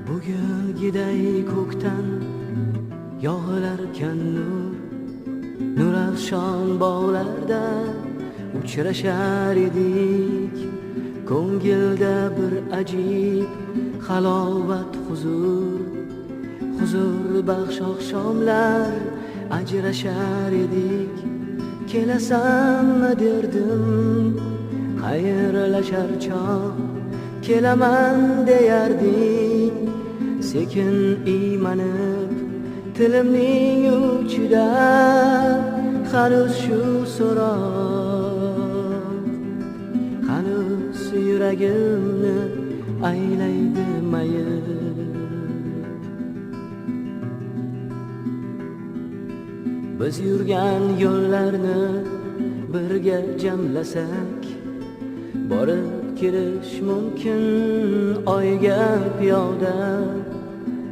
Bugungiday ko'kdan yog'ilarkan nur afshon bog'larda uchrashar edik. Ko'ngilda bir ajib halovat huzur baxsh oqshomlar ajrashar edik. Kelasanmi derdim xayrlashar chog', kelaman deyarding sekin iymanib tilimning uchida. Hanuz shu so'roq, hanuz yuragimni aylaydi mayil. Biz yurgan yo'llarni birga jamlasak, borib kelish mumkin oyga piyoda.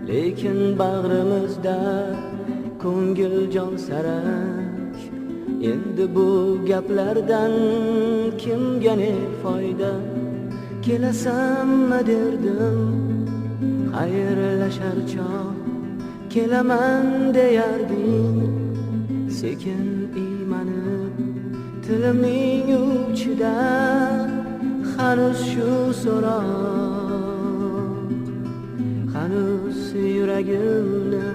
Lekin bag'rimizda ko'ngil jon sarak. Endi bu gaplardan kimga ne foyda? Kelasanmi derdim xayrlashar chog', kelaman deyarding sekin iymanib tilimning uchida. Hanuz shu so'roq, hanuz yuragimni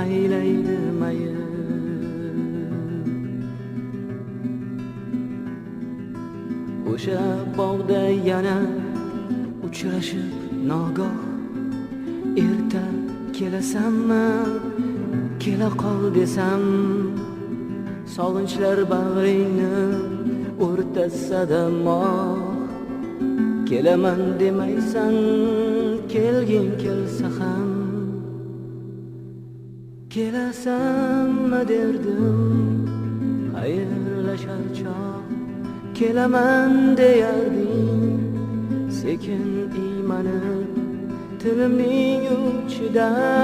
aylaydi mayil. O'sha bog'da yana uchrashib nogoh, erta kelasanmi kela qol desam, sog'inchlar bag'ringni o'rtasida moh. Kelaman demaysan, kelging kelsa ham. Kelasanmi derdim xayrlashar chog', kelaman deyarding sekin iymanib tilimning uchida.